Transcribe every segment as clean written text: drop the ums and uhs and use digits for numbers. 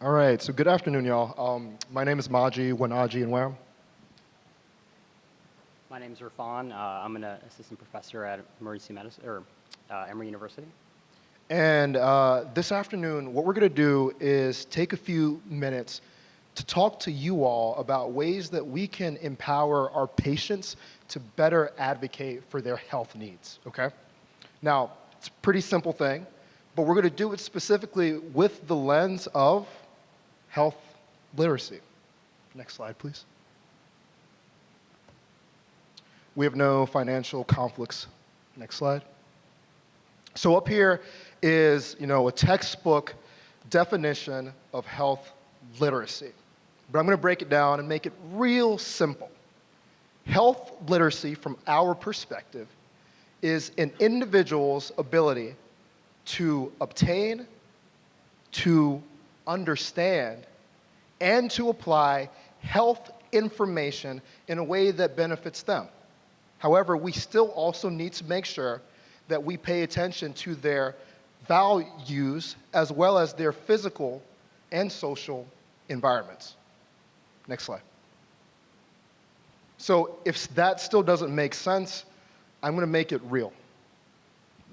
All right, so good afternoon, y'all. My name is Nwanaji-Enwerem. My name is Irfan. I'm an assistant professor at emergency medicine, or Emory University. And this afternoon, what we're going to do is take a few minutes to talk to you all about ways that we can empower our patients to better advocate for their health needs, okay? Now, it's a pretty simple thing, but we're going to do it specifically with the lens of health literacy. Next slide, please. We have no financial conflicts. Next slide. So up here is, a textbook definition of health literacy. But I'm going to break it down and make it real simple. Health literacy, from our perspective, is an individual's ability to obtain, to understand, and to apply health information in a way that benefits them. However, we still also need to make sure that we pay attention to their values as well as their physical and social environments. Next slide. So if that still doesn't make sense, I'm going to make it real.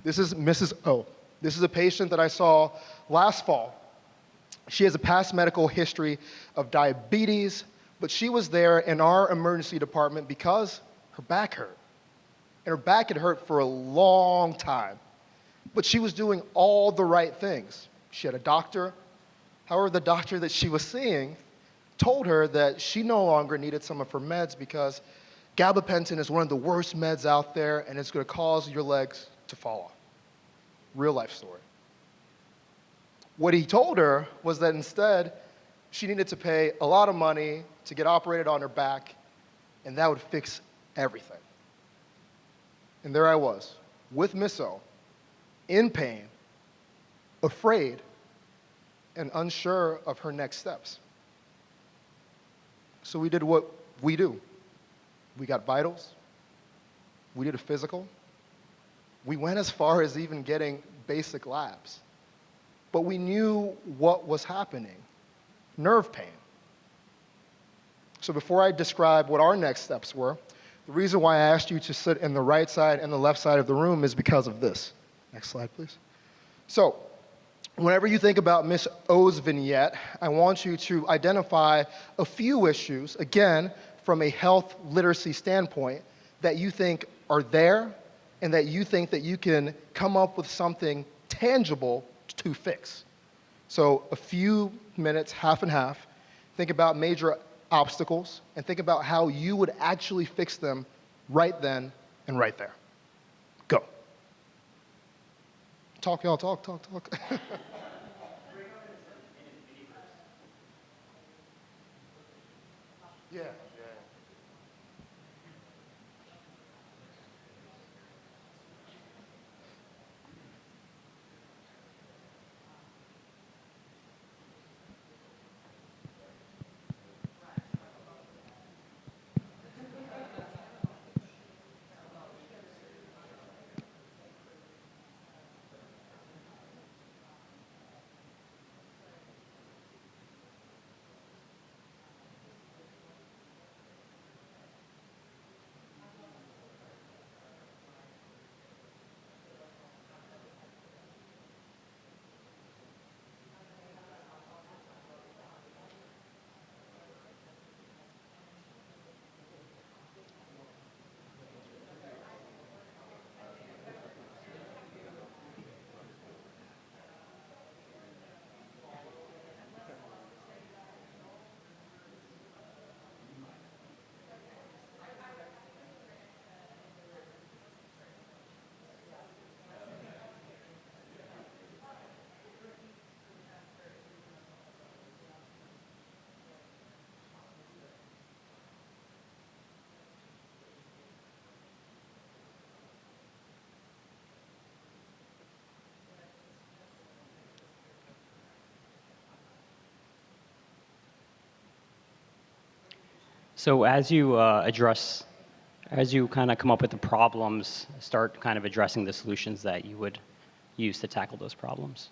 This is Mrs. O. This is a patient that I saw last fall. She has a past medical history of diabetes, but she was there in our emergency department because her back hurt. And her back had hurt for a long time. But she was doing all the right things. She had a doctor. However, the doctor that she was seeing told her that she no longer needed some of her meds because gabapentin is one of the worst meds out there and it's going to cause your legs to fall off. Real life story. What he told her was that instead, she needed to pay a lot of money to get operated on her back, and that would fix everything. And there I was, with Miss O, in pain, afraid, and unsure of her next steps. So we did what we do. We got vitals. We did a physical. We went as far as even getting basic labs. But we knew what was happening, nerve pain. So before I describe what our next steps were, the reason why I asked you to sit in the right side and the left side of the room is because of this. Next slide, please. So whenever you think about Miss O's vignette, I want you to identify a few issues, again, from a health literacy standpoint, that you think are there and that you think that you can come up with something tangible to fix. So a few minutes, half and half, think about major obstacles and think about how you would actually fix them right then and right there. Go. Talk, y'all, talk. Yeah. So as you kind of come up with the problems, start kind of addressing the solutions that you would use to tackle those problems.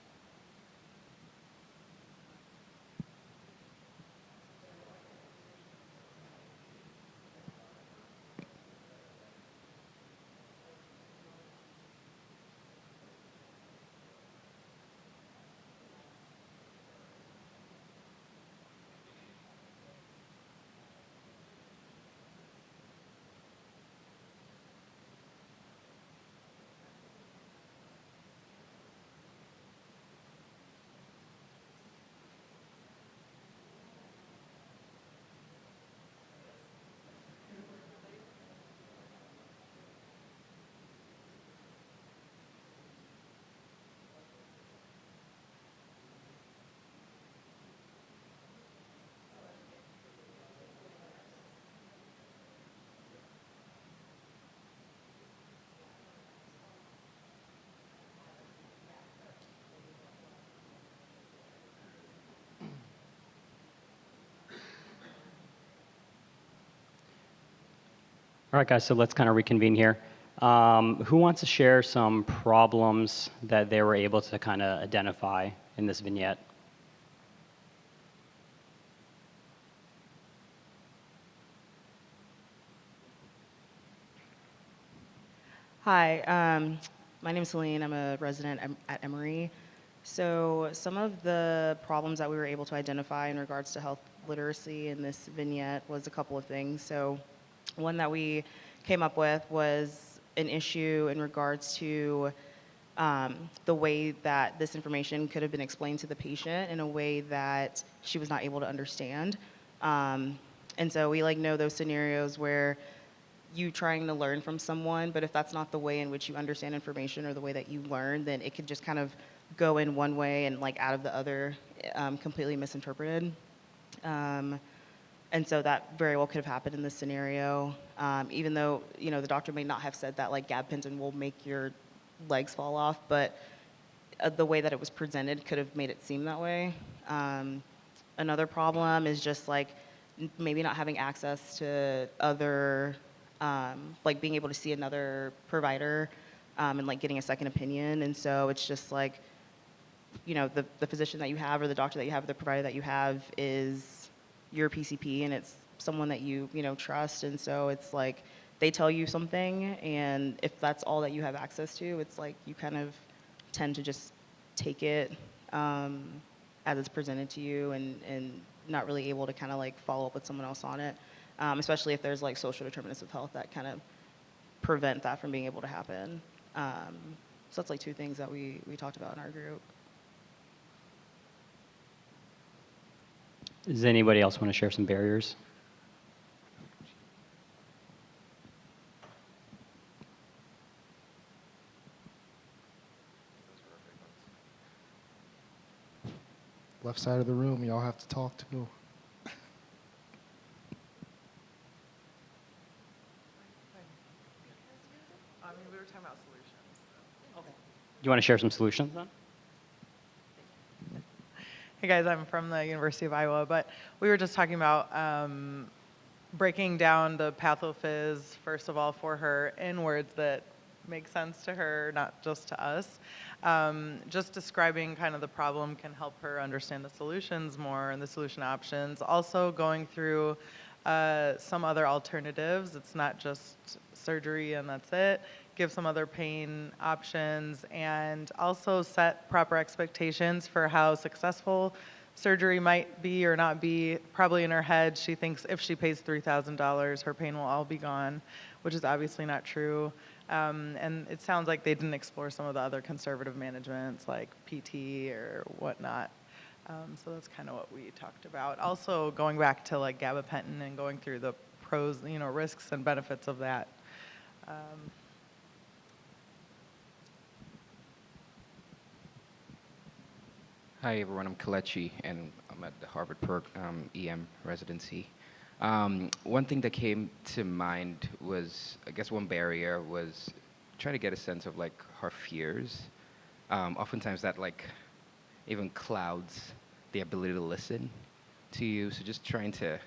All right, guys, so let's kind of reconvene here. Who wants to share some problems that they were able to kind of identify in this vignette? Hi, my name is Celine. I'm a resident at Emory. So some of the problems that we were able to identify in regards to health literacy in this vignette was a couple of things. So one that we came up with was an issue in regards to the way that this information could have been explained to the patient in a way that she was not able to understand. And so we know those scenarios where you trying to learn from someone, but if that's not the way in which you understand information or the way that you learn, then it could just kind of go in one way and out of the other, completely misinterpreted. And so that very well could have happened in this scenario, even though the doctor may not have said that gabapentin will make your legs fall off, but the way that it was presented could have made it seem that way. Another problem is just maybe not having access to other, being able to see another provider and getting a second opinion. And so it's just the physician that you have or the doctor that you have or the provider that you have is your PCP, and it's someone that you trust. And so it's they tell you something, and if that's all that you have access to, it's you kind of tend to just take it as it's presented to you and not really able to kind of follow up with someone else on it, especially if there's social determinants of health that kind of prevent that from being able to happen. So that's two things that we talked about in our group. Does anybody else want to share some barriers? Left side of the room, y'all have to talk too. I mean, we were talking about solutions. So. Do you want to share some solutions then? Hey guys, I'm from the University of Iowa, but we were just talking about breaking down the pathophys, first of all, for her in words that make sense to her, not just to us. Just describing kind of the problem can help her understand the solutions more and the solution options. Also going through some other alternatives. It's not just surgery and that's it. Give some other pain options, and also set proper expectations for how successful surgery might be or not be. Probably in her head, she thinks if she pays $3,000, her pain will all be gone, which is obviously not true. And it sounds like they didn't explore some of the other conservative managements like PT or whatnot. So that's kind of what we talked about. Also going back to gabapentin and going through the pros, risks and benefits of that. Hi everyone, I'm Kalechi and I'm at the Harvard EM residency. One thing that came to mind was, I guess one barrier was trying to get a sense of her fears. Oftentimes that even clouds the ability to listen to you. So just trying to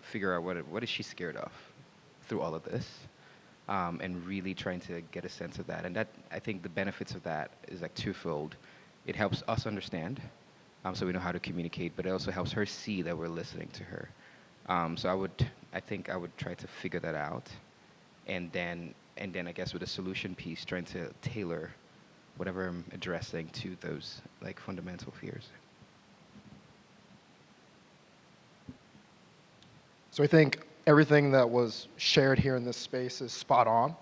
figure out what is she scared of through all of this, and really trying to get a sense of that. And that, I think the benefits of that is twofold. It helps us understand, so we know how to communicate, but it also helps her see that we're listening to her. So I think I would try to figure that out, and then I guess with the solution piece, trying to tailor whatever I'm addressing to those fundamental fears. So I think everything that was shared here in this space is spot on.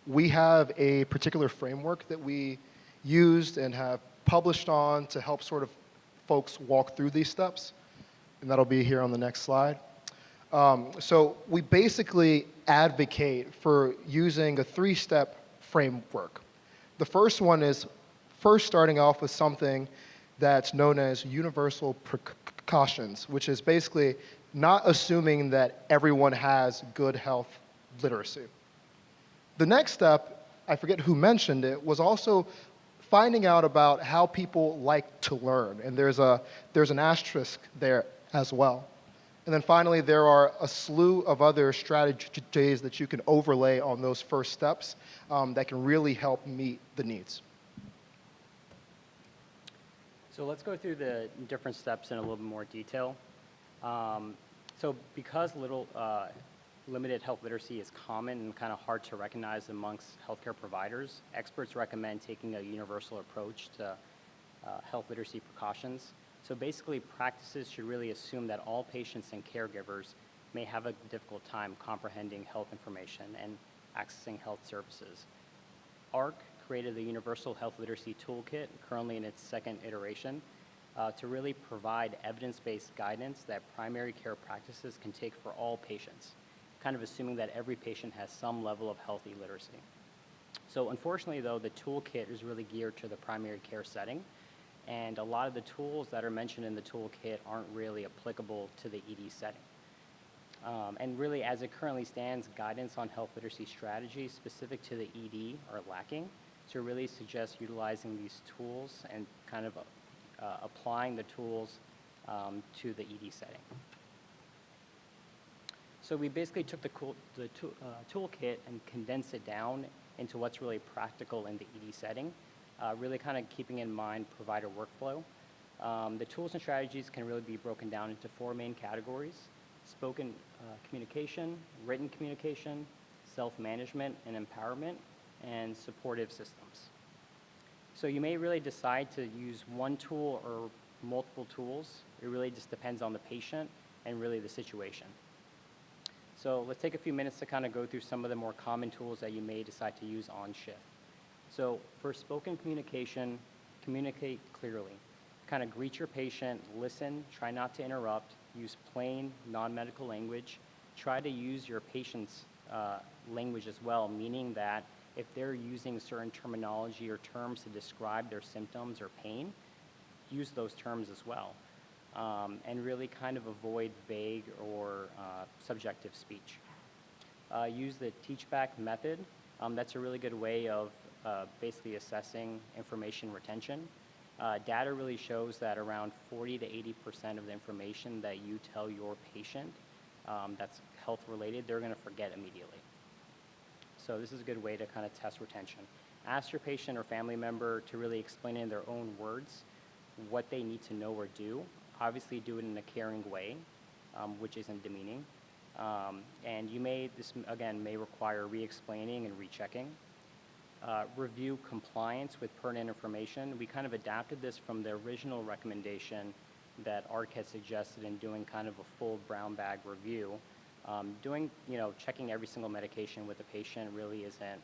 We have a particular framework that we used and have published on to help sort of folks walk through these steps, and that'll be here on the next slide. So we basically advocate for using a 3-step framework. The first one is first starting off with something that's known as universal precautions, which is basically not assuming that everyone has good health literacy. The next step, I forget who mentioned it, was also finding out about how people like to learn, and there's an asterisk there as well. And then finally, there are a slew of other strategies that you can overlay on those first steps that can really help meet the needs. So let's go through the different steps in a little bit more detail. So because limited health literacy is common and kind of hard to recognize amongst healthcare providers, experts recommend taking a universal approach to health literacy precautions. So basically, practices should really assume that all patients and caregivers may have a difficult time comprehending health information and accessing health services. AHRQ created the Universal Health Literacy Toolkit, currently in its second iteration, to really provide evidence-based guidance that primary care practices can take for all patients, kind of assuming that every patient has some level of healthy literacy. So unfortunately, though, the toolkit is really geared to the primary care setting, and a lot of the tools that are mentioned in the toolkit aren't really applicable to the ED setting. And really, as it currently stands, guidance on health literacy strategies specific to the ED are lacking. So it really suggests utilizing these tools and kind of applying the tools to the ED setting. So we basically took the toolkit and condensed it down into what's really practical in the ED setting, really kind of keeping in mind provider workflow. The tools and strategies can really be broken down into 4 main categories: spoken communication, written communication, self-management and empowerment, and supportive systems. So you may really decide to use one tool or multiple tools. It really just depends on the patient and really the situation. So let's take a few minutes to kind of go through some of the more common tools that you may decide to use on shift. So for spoken communication, communicate clearly. Kind of greet your patient, listen, try not to interrupt, use plain, non-medical language. Try to use your patient's language as well, meaning that if they're using certain terminology or terms to describe their symptoms or pain, use those terms as well. And really kind of avoid vague or subjective speech. Use the teach-back method. That's a really good way of basically assessing information retention. Data really shows that around 40 to 80% of the information that you tell your patient that's health-related, they're going to forget immediately. So this is a good way to kind of test retention. Ask your patient or family member to really explain in their own words what they need to know or do. Obviously do it in a caring way, which isn't demeaning. And this again may require re-explaining and rechecking. Review compliance with pertinent information. We kind of adapted this from the original recommendation that AHRQ had suggested in doing kind of a full brown bag review. Checking every single medication with the patient really isn't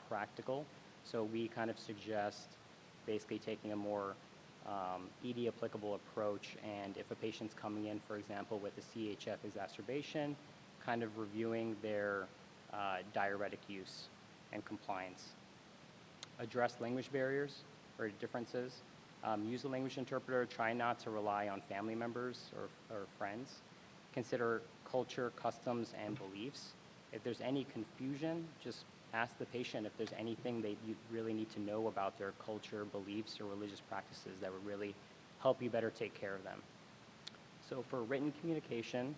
practical. So we kind of suggest basically taking a more ED applicable approach, and if a patient's coming in, for example, with a CHF exacerbation, kind of reviewing their diuretic use and compliance. Address language barriers or differences. Use a language interpreter. Try not to rely on family members or friends. Consider culture, customs, and beliefs. If there's any confusion, just ask the patient if there's anything that you really need to know about their culture, beliefs, or religious practices that would really help you better take care of them. So for written communication,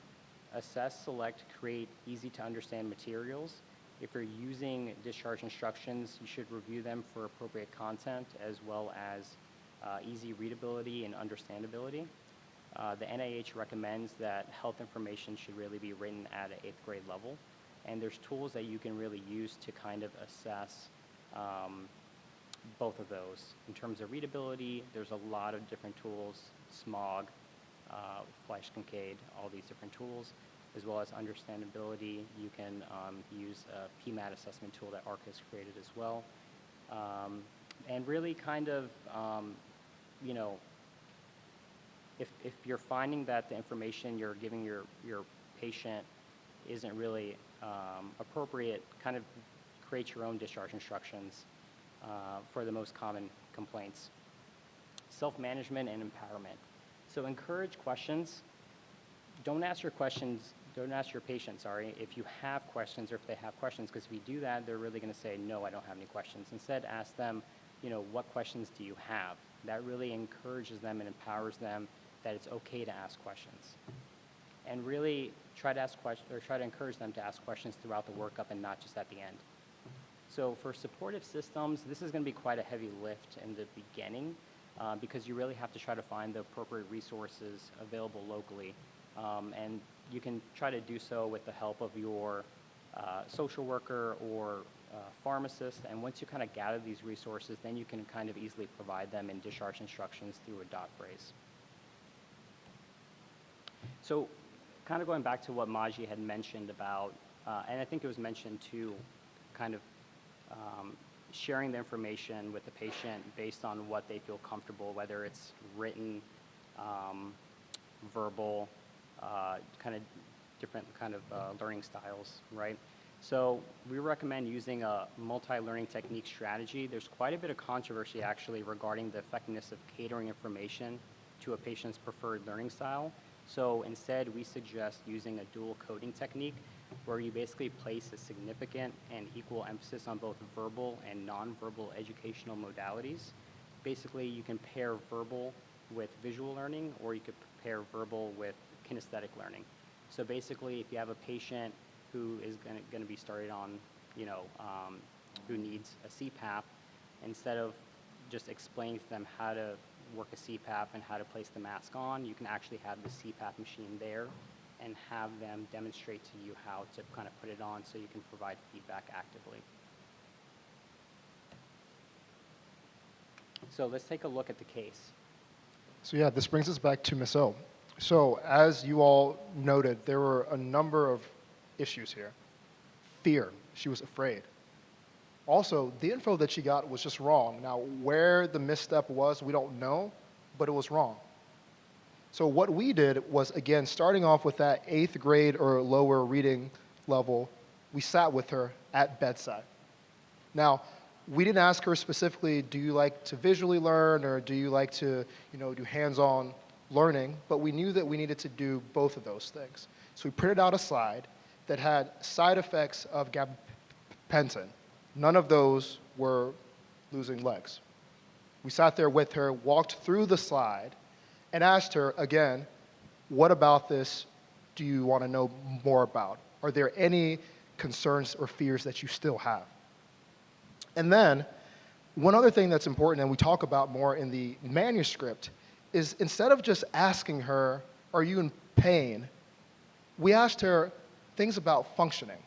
assess, select, create easy-to-understand materials. If you're using discharge instructions, you should review them for appropriate content as well as easy readability and understandability. The NIH recommends that health information should really be written at an 8th grade level. And there's tools that you can really use to kind of assess both of those. In terms of readability, there's a lot of different tools, SMOG, Fleisch Kincaid, all these different tools, as well as understandability. You can use a PMAT assessment tool that AHRQ has created as well. And really kind of, if you're finding that the information you're giving your patient isn't really appropriate, kind of create your own discharge instructions for the most common complaints. Self-management and empowerment. So encourage questions. Don't ask your patient, if you have questions or if they have questions, because if you do that, they're really going to say, no, I don't have any questions. Instead, ask them, what questions do you have? That really encourages them and empowers them that it's okay to ask questions. and really try to ask questions, or try to encourage them to ask questions throughout the workup and not just at the end. So for supportive systems, this is going to be quite a heavy lift in the beginning because you really have to try to find the appropriate resources available locally. And you can try to do so with the help of your social worker or pharmacist. And once you kind of gather these resources, then you can kind of easily provide them in discharge instructions through a dot phrase. So kind of going back to what Maji had mentioned about, and I think it was mentioned too, kind of sharing the information with the patient based on what they feel comfortable, whether it's written, verbal, kind of different kind of learning styles, right? So we recommend using a multi-learning technique strategy. There's quite a bit of controversy actually regarding the effectiveness of catering information to a patient's preferred learning style. So instead, we suggest using a dual coding technique where you basically place a significant and equal emphasis on both verbal and nonverbal educational modalities. Basically, you can pair verbal with visual learning, or you could pair verbal with kinesthetic learning. So basically, if you have a patient who is going to be started on, who needs a CPAP, instead of just explaining to them how to work a CPAP and how to place the mask on, you can actually have the CPAP machine there and have them demonstrate to you how to kind of put it on so you can provide feedback actively. So let's take a look at the case. So yeah, this brings us back to Miss O. So as you all noted, there were a number of issues here. Fear, she was afraid. Also, the info that she got was just wrong. Now, where the misstep was, we don't know, but it was wrong. So what we did was, again, starting off with that 8th grade or lower reading level, we sat with her at bedside. Now, we didn't ask her specifically, do you like to visually learn or do you like to, do hands-on learning? But we knew that we needed to do both of those things. So we printed out a slide that had side effects of gabapentin. None of those were losing legs. We sat there with her, walked through the slide, and asked her, again, what about this do you want to know more about? Are there any concerns or fears that you still have? And then, one other thing that's important, and we talk about more in the manuscript, is instead of just asking her, are you in pain, we asked her things about functioning.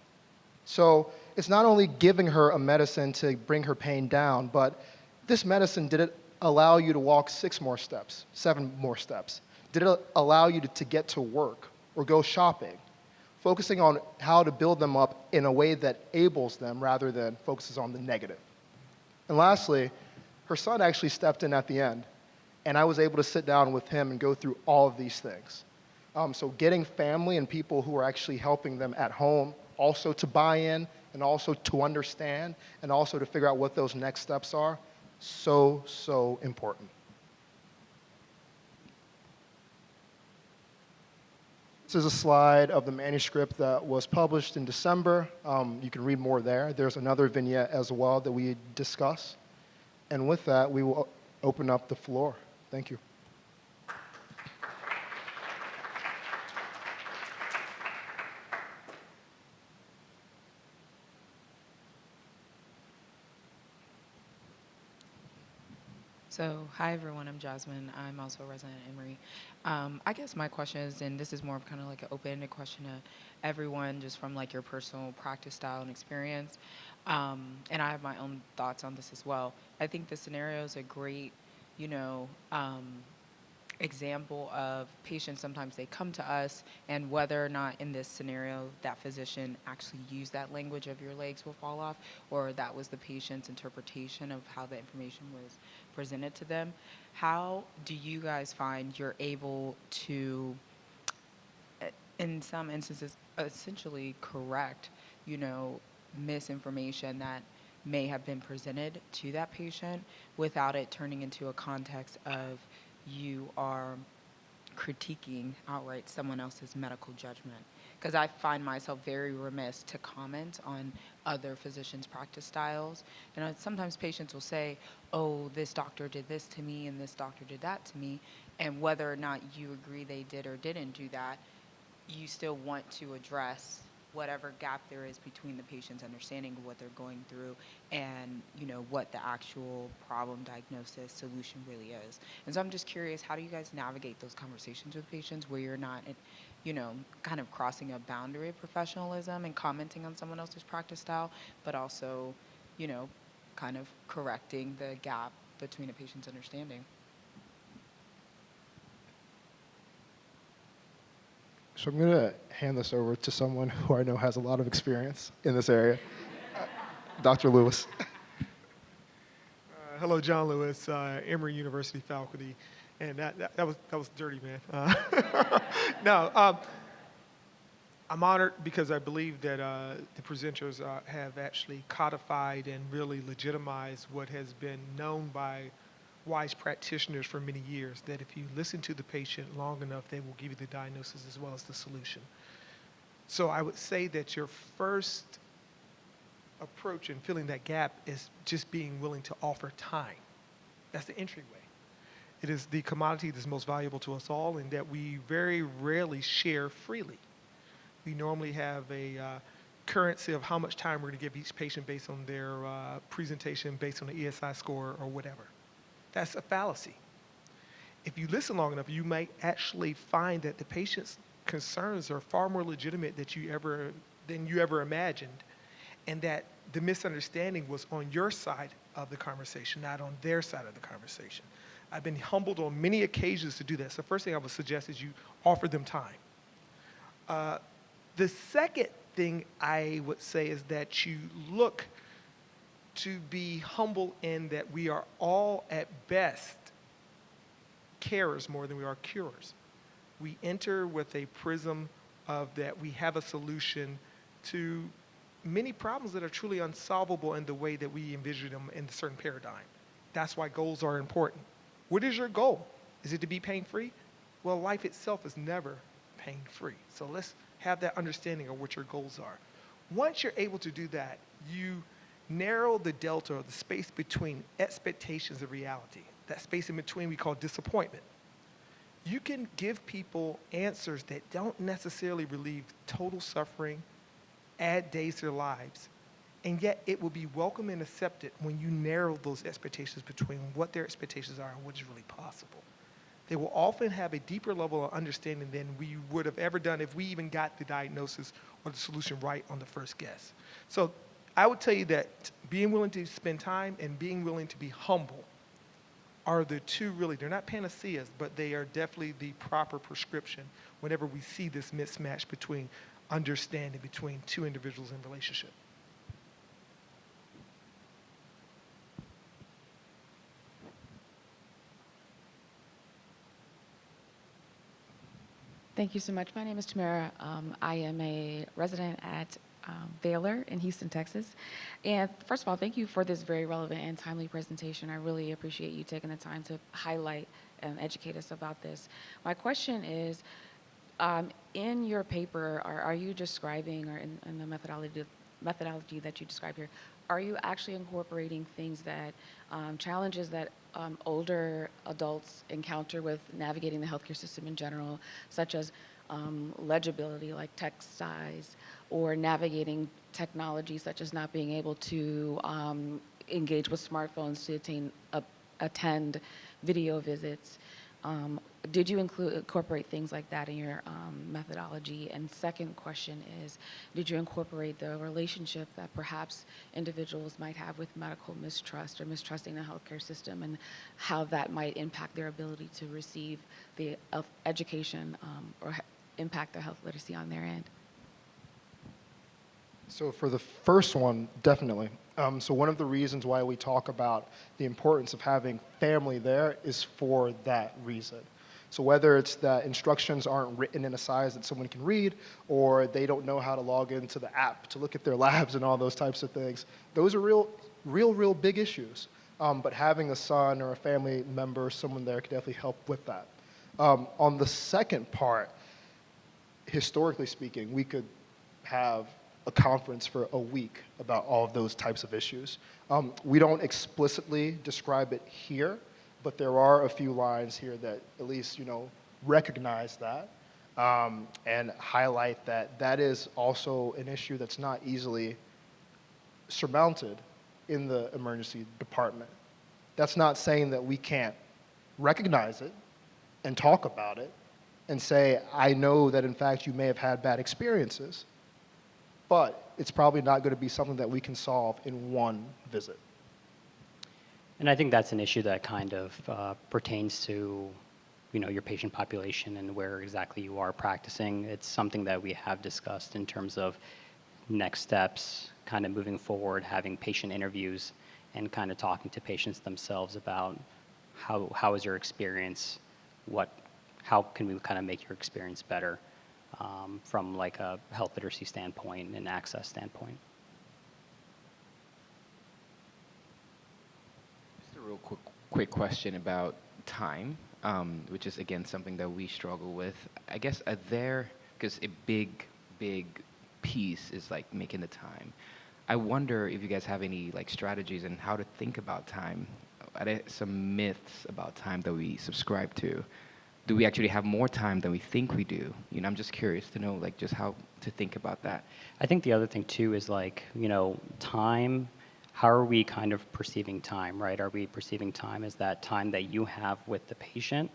So it's not only giving her a medicine to bring her pain down, but this medicine, did it allow you to walk 6 more steps, 7 more steps? Did it allow you to get to work or go shopping? Focusing on how to build them up in a way that enables them rather than focuses on the negative. And lastly, her son actually stepped in at the end, and I was able to sit down with him and go through all of these things. So getting family and people who are actually helping them at home also to buy in and also to understand and also to figure out what those next steps are, so important. This is a slide of the manuscript that was published in December. You can read more there. There's another vignette as well that we discuss. And with that, we will open up the floor. Thank you. So, hi everyone, I'm Jasmine. I'm also a resident at Emory. I guess my question is, and this is more of kind of like an open-ended question to everyone, just from like your personal practice style and experience. And I have my own thoughts on this as well. I think the scenario is a great, example of patients. Sometimes they come to us, and whether or not in this scenario that physician actually used that language of your legs will fall off, or that was the patient's interpretation of how the information was presented to them. How do you guys find you're able to, in some instances, essentially correct, misinformation that may have been presented to that patient without it turning into a context of you are critiquing outright someone else's medical judgment? Because I find myself very remiss to comment on other physicians' practice styles. And sometimes patients will say, oh, this doctor did this to me and this doctor did that to me. And whether or not you agree they did or didn't do that, you still want to address whatever gap there is between the patient's understanding of what they're going through and, what the actual problem, diagnosis, solution really is. And so I'm just curious, how do you guys navigate those conversations with patients where you're not, kind of crossing a boundary of professionalism and commenting on someone else's practice style, but also, kind of correcting the gap between a patient's understanding? So I'm going to hand this over to someone who I know has a lot of experience in this area, Dr. Lewis. Hello, John Lewis, Emory University faculty, and that was dirty, man. No, I'm honored because I believe that the presenters have actually codified and really legitimized what has been known by wise practitioners for many years, that if you listen to the patient long enough, they will give you the diagnosis as well as the solution. So I would say that your first approach in filling that gap is just being willing to offer time. That's the entryway. It is the commodity that's most valuable to us all, and that we very rarely share freely. We normally have a currency of how much time we're going to give each patient based on their presentation, based on the ESI score or whatever. That's a fallacy. If you listen long enough, you might actually find that the patient's concerns are far more legitimate than you ever imagined, and that the misunderstanding was on your side of the conversation, not on their side of the conversation. I've been humbled on many occasions to do that. So first thing I would suggest is you offer them time. The second thing I would say is that you look to be humble in that we are all at best carers more than we are curers. We enter with a prism of that we have a solution to many problems that are truly unsolvable in the way that we envision them in a certain paradigm. That's why goals are important. What is your goal? Is it to be pain-free? Well, life itself is never pain-free. So let's have that understanding of what your goals are. Once you're able to do that, you narrow the delta or the space between expectations and reality. That space in between we call disappointment. You can give people answers that don't necessarily relieve total suffering, add days to their lives, and yet it will be welcome and accepted when you narrow those expectations between what their expectations are and what is really possible. They will often have a deeper level of understanding than we would have ever done if we even got the diagnosis or the solution right on the first guess. So I would tell you that being willing to spend time and being willing to be humble are the two really, they're not panaceas, but they are definitely the proper prescription whenever we see this mismatch between understanding between two individuals in relationship. Thank you so much. My name is Tamara. I am a resident at Baylor in Houston, Texas. And first of all, thank you for this very relevant and timely presentation. I really appreciate you taking the time to highlight and educate us about this. My question is, in your paper, are you describing, or in the methodology that you describe here, are you actually incorporating things that, challenges that older adults encounter with navigating the healthcare system in general, such as legibility, like text size, or navigating technology, such as not being able to engage with smartphones to attend video visits? Did you incorporate things like that in your methodology? And second question is, did you incorporate the relationship that perhaps individuals might have with medical mistrust or mistrusting the healthcare system, and how that might impact their ability to receive the education or impact their health literacy on their end? So for the first one, definitely. So one of the reasons why we talk about the importance of having family there is for that reason. So whether it's that instructions aren't written in a size that someone can read, or they don't know how to log into the app to look at their labs and all those types of things, those are real big issues. But having a son or a family member, someone there, could definitely help with that. On the second part, historically speaking, we could have a conference for a week about all of those types of issues. We don't explicitly describe it here, but there are a few lines here that at least, recognize that. and highlight that that is also an issue that's not easily surmounted in the emergency department. That's not saying that we can't recognize it and talk about it and say, I know that in fact you may have had bad experiences, but it's probably not going to be something that we can solve in one visit. And I think that's an issue that kind of pertains to, your patient population and where exactly you are practicing. It's something that we have discussed in terms of next steps, kind of moving forward, having patient interviews, and kind of talking to patients themselves about how is your experience, how can we kind of make your experience better from like a health literacy standpoint and access standpoint. Just a real quick question about time, which is again something that we struggle with. I guess because a big piece is like making the time. I wonder if you guys have any like strategies on how to think about time. Are there some myths about time that we subscribe to? Do we actually have more time than we think we do? I'm just curious to know like just how to think about that. I think the other thing too is like, time, how are we kind of perceiving time, right? Are we perceiving time as that time that you have with the patient?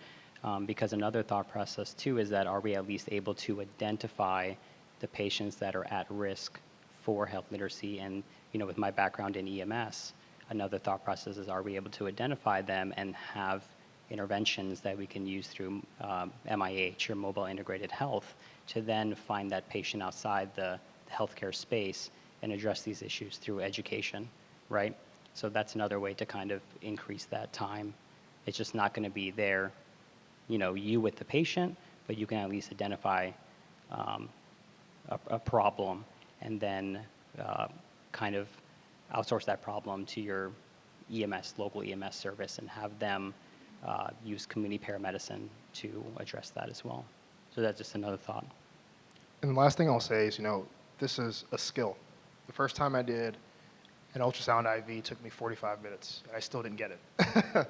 Because another thought process too is that are we at least able to identify the patients that are at risk for health literacy? And, with my background in EMS, another thought process is are we able to identify them and have interventions that we can use through MIH or mobile integrated health to then find that patient outside the healthcare space and address these issues through education, right? So that's another way to kind of increase that time. It's just not going to be there, you with the patient, but you can at least identify a problem and then kind of outsource that problem to your local EMS service and have them use community paramedicine to address that as well. So that's just another thought. And the last thing I'll say is, this is a skill. The first time I did an ultrasound IV took me 45 minutes, and I still didn't get it.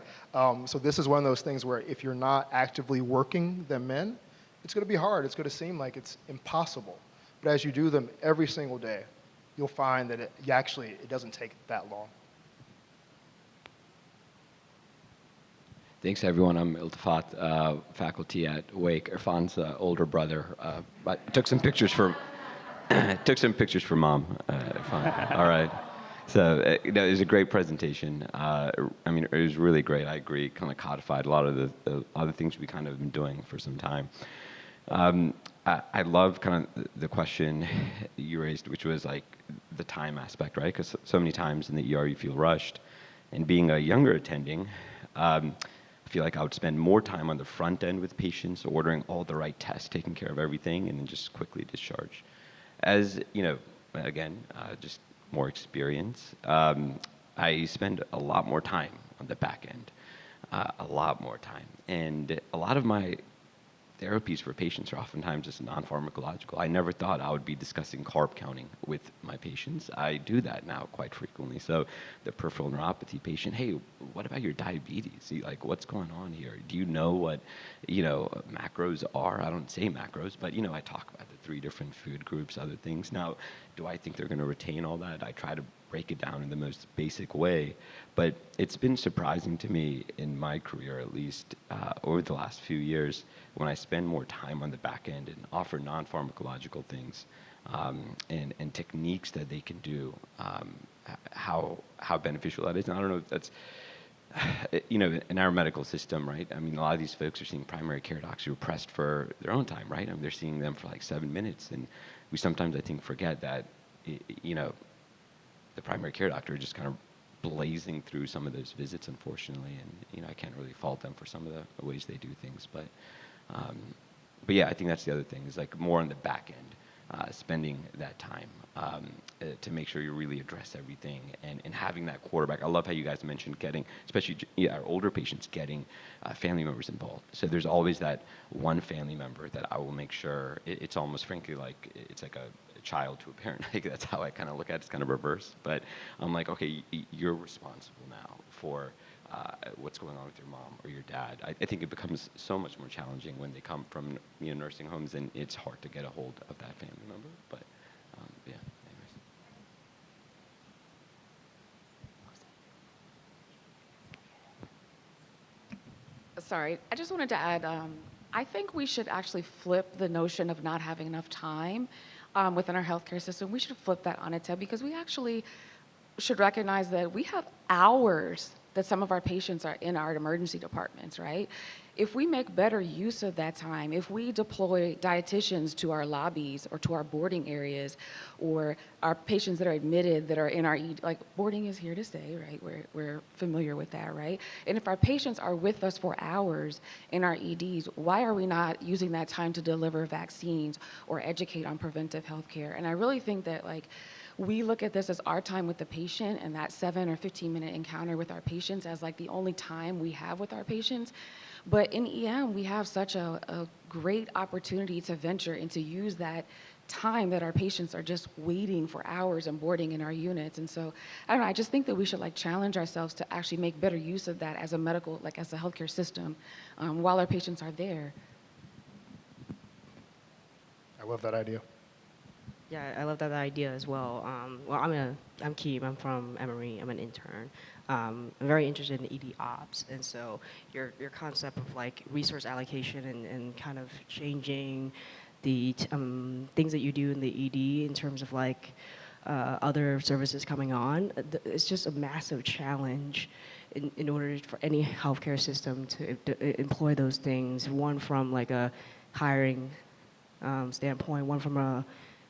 So this is one of those things where if you're not actively working them in, it's going to be hard. It's going to seem like it's impossible. But as you do them every single day, you'll find that it doesn't take that long. Thanks, everyone. I'm Iltafat, faculty at Wake. Irfan's older brother. But took some pictures for mom. Irfan. All right. So it was a great presentation. It was really great. I agree. Kind of codified a lot of the things we kind of been doing for some time. I love kind of the question you raised, which was like the time aspect, right? Because so many times in the ER you feel rushed, and being a younger attending. I feel like I would spend more time on the front end with patients, ordering all the right tests, taking care of everything, and then just quickly discharge. As, again, just more experience, I spend a lot more time on the back end, a lot more time. And a lot of my therapies for patients are oftentimes just non-pharmacological. I never thought I would be discussing carb counting with my patients. I do that now quite frequently. So the peripheral neuropathy patient, hey, what about your diabetes? Like, what's going on here? Do you know what, macros are? I don't say macros, but, I talk about the 3 different food groups, other things. Now, do I think they're going to retain all that? I try to break it down in the most basic way. But it's been surprising to me in my career, at least over the last few years, when I spend more time on the back end and offer non-pharmacological things and techniques that they can do, how beneficial that is. And I don't know if that's, in our medical system, right? I mean, a lot of these folks are seeing primary care docs who are pressed for their own time, right? I mean, they're seeing them for like 7 minutes. And we sometimes, I think, forget that, the primary care doctor is just kind of blazing through some of those visits, unfortunately. And, I can't really fault them for some of the ways they do things. But yeah, I think that's the other thing, is like more on the back end, spending that time to make sure you really address everything and having that quarterback. I love how you guys mentioned getting, especially our older patients, getting family members involved. So there's always that one family member that I will make sure, it's almost frankly like, it's like a child to a parent. Like, that's how I kind of look at it. It's kind of reverse. But I'm like, okay, you're responsible now for what's going on with your mom or your dad. I think it becomes so much more challenging when they come from nursing homes, and it's hard to get a hold of that family member. But yeah, anyways. Sorry, I just wanted to add, I think we should actually flip the notion of not having enough time within our healthcare system. We should flip that on its head because we actually should recognize that we have hours that some of our patients are in our emergency departments, right? If we make better use of that time, if we deploy dietitians to our lobbies or to our boarding areas, or our patients that are admitted that are in our, like boarding is here to stay, right? We're familiar with that, right? And if our patients are with us for hours in our EDs, why are we not using that time to deliver vaccines or educate on preventive health care? And I really think that like, we look at this as our time with the patient and that 7 or 15-minute encounter with our patients as like the only time we have with our patients. But in EM, we have such a great opportunity to venture and to use that time that our patients are just waiting for hours and boarding in our units. And so, I don't know, I just think that we should like challenge ourselves to actually make better use of that as a medical, like as a healthcare system while our patients are there. I love that idea. Yeah, I love that idea as well. Well, I'm Keem. I'm from Emory. I'm an intern. I'm very interested in ED ops, and so your concept of like resource allocation and kind of changing the things that you do in the ED in terms of like other services coming on, it's just a massive challenge in order for any healthcare system to employ those things. One from like a hiring standpoint, one from a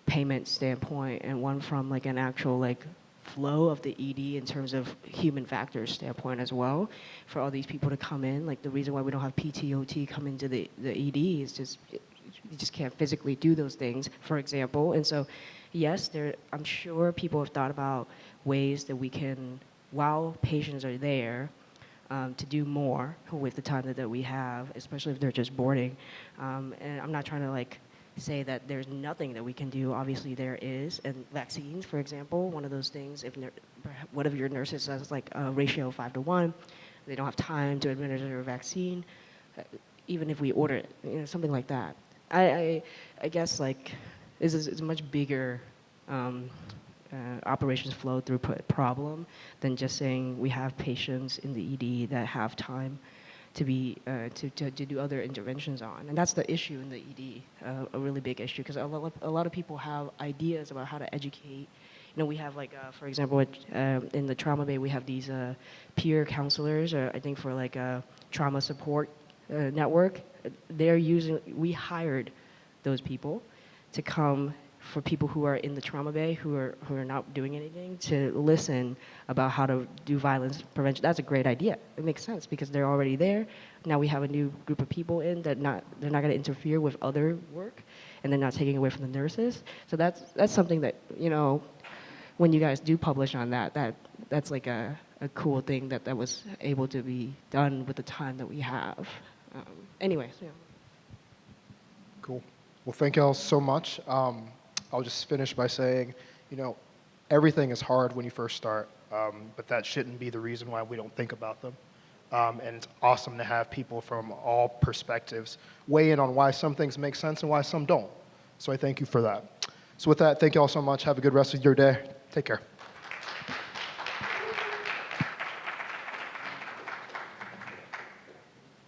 payment standpoint, and one from like an actual like flow of the ED in terms of human factors standpoint as well, for all these people to come in. Like the reason why we don't have PTOT come into the ED is just you just can't physically do those things, for example. And so yes, I'm sure people have thought about ways that we can, while patients are there, to do more with the time that we have, especially if they're just boarding. And I'm not trying to like say that there's nothing that we can do. Obviously there is, and vaccines, for example, one of those things. If one of your nurses has like a ratio of 5 to 1, they don't have time to administer a vaccine, even if we order it, something like that. I guess like this is a much bigger operations flow through problem than just saying we have patients in the ED that have time to be to do other interventions on. And that's the issue in the ED, a really big issue, because a lot of people have ideas about how to educate. We have like, for example, in the trauma bay, we have these peer counselors, I think for like a trauma support network. We hired those people to come for people who are in the trauma bay who are not doing anything, to listen about how to do violence prevention. That's a great idea. It makes sense because they're already there. Now we have a new group of people in that they're not going to interfere with other work, and they're not taking away from the nurses. So that's something that, when you guys do publish on that's like a cool thing that was able to be done with the time that we have. Anyways, yeah. Cool. Well, thank y'all so much. I'll just finish by saying, everything is hard when you first start, but that shouldn't be the reason why we don't think about them. And it's awesome to have people from all perspectives weigh in on why some things make sense and why some don't. So I thank you for that. So with that, thank you all so much. Have a good rest of your day. Take care.